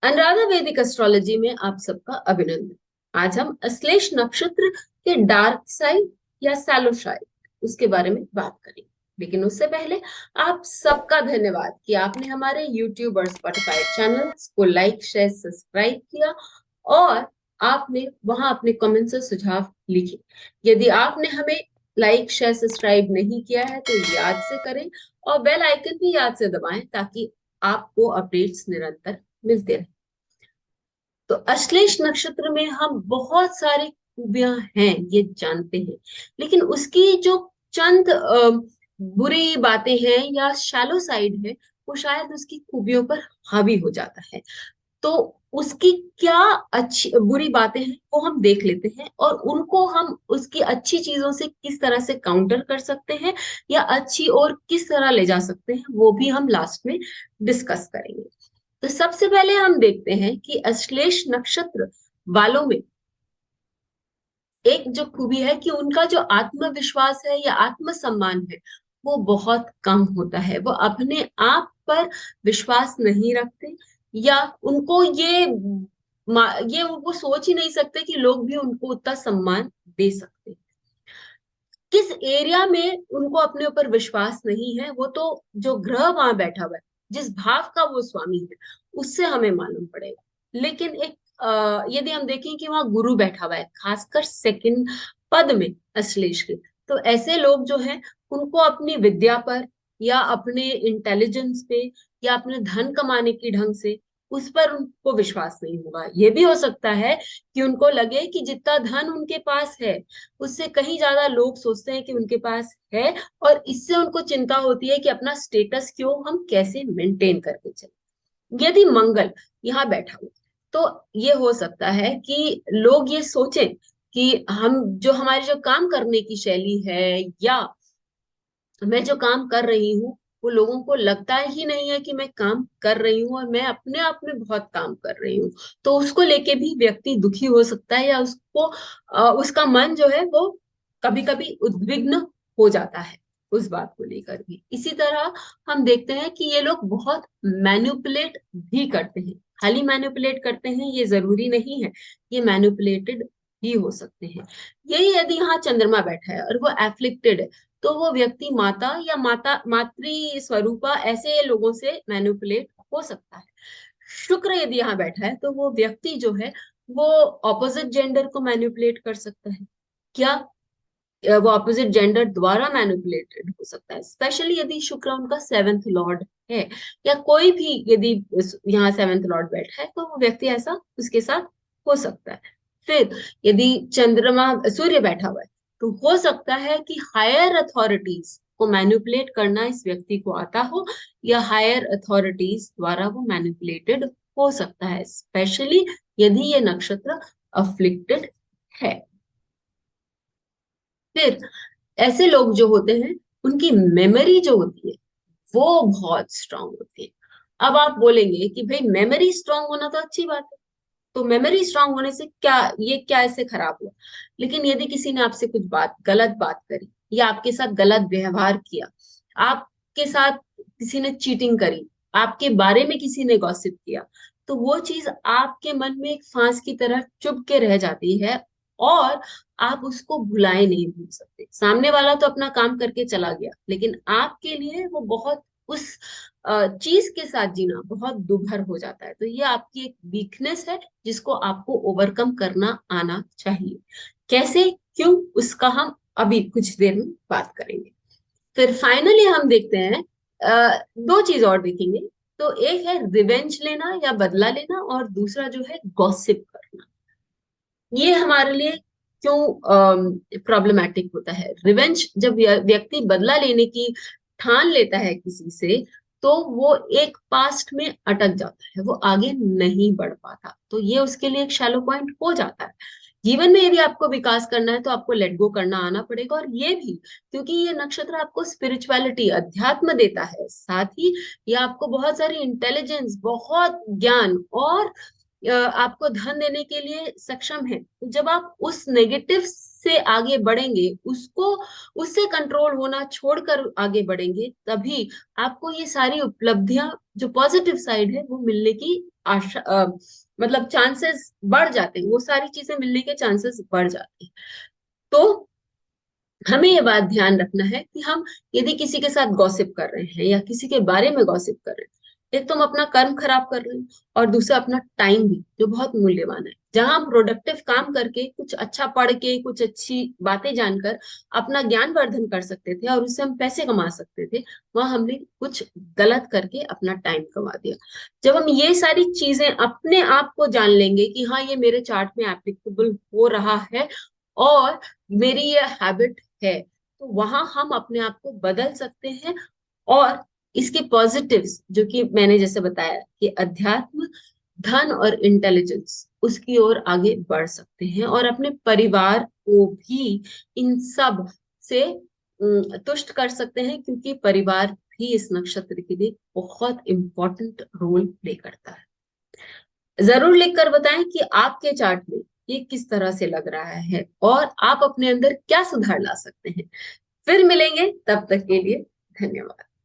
अनुराधा वैदिक एस्ट्रोलॉजी में आप सबका अभिनंदन। आज हम अश्लेष नक्षत्र के डार्क साइड या सैलो साइड उसके बारे में बात करेंगे। लेकिन उससे पहले आप सबका धन्यवाद कि आपने हमारे यूट्यूब और स्पॉटिफाई चैनल्स को लाइक शेयर सब्सक्राइब किया और आपने वहां अपने कमेंट्स और सुझाव लिखे। यदि आपने हमें लाइक शेयर सब्सक्राइब नहीं किया है तो याद से करें और बेल आइकन भी याद से दबाएं ताकि आपको अपडेट्स निरंतर मिलते रहे। तो अश्लेष नक्षत्र में हम बहुत सारी खूबियां हैं ये जानते हैं, लेकिन उसकी जो चंद बुरी बातें हैं या शैलो साइड है वो शायद उसकी खूबियों पर हावी हो जाता है। तो उसकी क्या अच्छी बुरी बातें हैं वो हम देख लेते हैं और उनको हम उसकी अच्छी चीजों से किस तरह से काउंटर कर सकते हैं या अच्छी और किस तरह ले जा सकते हैं वो भी हम लास्ट में डिस्कस करेंगे। तो सबसे पहले हम देखते हैं कि अश्लेष नक्षत्र वालों में एक जो खूबी है कि उनका जो आत्मविश्वास है या आत्मसम्मान है वो बहुत कम होता है। वो अपने आप पर विश्वास नहीं रखते या उनको ये वो सोच ही नहीं सकते कि लोग भी उनको उतना सम्मान दे सकते। किस एरिया में उनको अपने ऊपर विश्वास नहीं है वो तो जो ग्रह वहां बैठा हुआ है, जिस भाव का वो स्वामी है, उससे हमें मालूम पड़ेगा। लेकिन एक यदि हम देखें कि वहां गुरु बैठा हुआ है खासकर सेकंड पद में अश्लेष के, तो ऐसे लोग जो हैं उनको अपनी विद्या पर या अपने इंटेलिजेंस पे या अपने धन कमाने की ढंग से उस पर उनको विश्वास नहीं होगा। ये भी हो सकता है कि उनको लगे कि जितना धन उनके पास है उससे कहीं ज्यादा लोग सोचते हैं कि उनके पास है, और इससे उनको चिंता होती है कि अपना स्टेटस क्यों हम कैसे मेंटेन करके चले। यदि मंगल यहाँ बैठा हो तो ये हो सकता है कि लोग ये सोचें कि हम जो हमारी जो काम करने की शैली है या मैं जो काम कर रही हूँ वो लोगों को लगता ही नहीं है कि मैं काम कर रही हूँ और मैं अपने आप में बहुत काम कर रही हूँ। तो उसको लेके भी व्यक्ति दुखी हो सकता है या उसको उसका मन जो है वो कभी कभी उद्विग्न हो जाता है उस बात को लेकर भी। इसी तरह हम देखते हैं कि ये लोग बहुत मैनिपुलेट भी करते हैं। खाली मैनिपुलेट करते हैं ये जरूरी नहीं है, ये मैनिपुलेटेड भी हो सकते हैं। यही यदि यहाँ चंद्रमा बैठा है और वो एफ्लिक्टेड है तो वो व्यक्ति माता या मातृ स्वरूपा ऐसे लोगों से मैनिपुलेट हो सकता है। शुक्र यदि यहाँ बैठा है तो वो व्यक्ति जो है वो ऑपोजिट जेंडर को मैनिपुलेट कर सकता है। क्या वो ऑपोजिट जेंडर द्वारा मैनिपुलेटेड हो सकता है, स्पेशली यदि शुक्र उनका सेवेंथ लॉर्ड है या कोई भी यदि यहाँ सेवेंथ लॉर्ड बैठा है तो वो व्यक्ति ऐसा उसके साथ हो सकता है। फिर यदि चंद्रमा सूर्य बैठा हुआ है तो हो सकता है कि हायर अथॉरिटीज को मैनिपुलेट करना इस व्यक्ति को आता हो या हायर अथॉरिटीज द्वारा वो मैनिपुलेटेड हो सकता है, स्पेशली यदि ये नक्षत्र अफ्लिक्टेड है। फिर ऐसे लोग जो होते हैं उनकी मेमोरी जो होती है वो बहुत स्ट्रांग होती है। अब आप बोलेंगे कि भाई मेमोरी स्ट्रांग होना तो अच्छी बात है, तो मेमोरी स्ट्रांग होने से क्या ये क्या ऐसे खराब हुआ। लेकिन यदि किसी ने आपसे कुछ बात गलत बात करी या आपके साथ गलत व्यवहार किया, आपके साथ किसी ने चीटिंग करी, आपके बारे में किसी ने गॉसिप किया, तो वो चीज आपके मन में एक फांस की तरह चुभ के रह जाती है और आप उसको भुलाए नहीं भूल सकते। सामने वाला तो अपना काम करके चला गया लेकिन आपके लिए वो बहुत उस चीज के साथ जीना बहुत दुभर हो जाता है। तो ये आपकी एक वीकनेस है जिसको आपको ओवरकम करना आना चाहिए। कैसे क्यों उसका हम अभी कुछ देर में बात करेंगे। फिर फाइनली हम देखते हैं दो चीज और देखेंगे। तो एक है रिवेंज लेना या बदला लेना और दूसरा जो है गॉसिप करना। ये हमारे लिए क्यों प्रॉब्लमैटिक होता है। रिवेंज जब व्यक्ति बदला लेने की ठान लेता है किसी से तो वो एक पास्ट में अटक जाता है, वो आगे नहीं बढ़ पाता, तो ये उसके लिए एक शैलो पॉइंट हो जाता है। जीवन में यदि आपको विकास करना है तो आपको लेट गो करना आना पड़ेगा। और ये भी क्योंकि ये नक्षत्र आपको स्पिरिचुअलिटी अध्यात्म देता है, साथ ही ये आपको बहुत सारी इंटेलिजेंस बहुत ज्ञान और आपको धन देने के लिए सक्षम है। तो जब आप उस नेगेटिव से आगे बढ़ेंगे, उसको उससे कंट्रोल होना छोड़कर आगे बढ़ेंगे, तभी आपको ये सारी उपलब्धियां जो पॉजिटिव साइड है वो मिलने की आशा मतलब चांसेस बढ़ जाते हैं, वो सारी चीजें मिलने के चांसेस बढ़ जाते हैं। तो हमें ये बात ध्यान रखना है कि हम यदि किसी के साथ गॉसिप कर रहे हैं या किसी के बारे में गॉसिप कर रहे हैं, एक तो हम अपना कर्म खराब कर रहे हैं, और दूसरा अपना टाइम भी, जो बहुत मूल्यवान है। जहां हम प्रोडक्टिव काम करके, कुछ अच्छा पढ़ के, कुछ अच्छी बातें जानकर अपना ज्ञान वर्धन कर सकते थे और उससे हम पैसे कमा सकते थे, वहां हमने कुछ गलत करके अपना टाइम गंवा दिया। जब हम ये सारी चीजें अपने आप को जान लेंगे कि हाँ, ये मेरे चार्ट में एप्लीकेबल हो रहा है और मेरी ये हैबिट है, तो वहां हम अपने आप को बदल सकते हैं। और इसके पॉजिटिव्स, जो कि मैंने जैसे बताया कि अध्यात्म, धन और इंटेलिजेंस, उसकी ओर आगे बढ़ सकते हैं और अपने परिवार को भी इन सब से तुष्ट कर सकते हैं, क्योंकि परिवार भी इस नक्षत्र के लिए बहुत इंपॉर्टेंट रोल प्ले करता है। जरूर लिखकर बताएं कि आपके चार्ट में ये किस तरह से लग रहा है और आप अपने अंदर क्या सुधार ला सकते हैं। फिर मिलेंगे, तब तक के लिए धन्यवाद।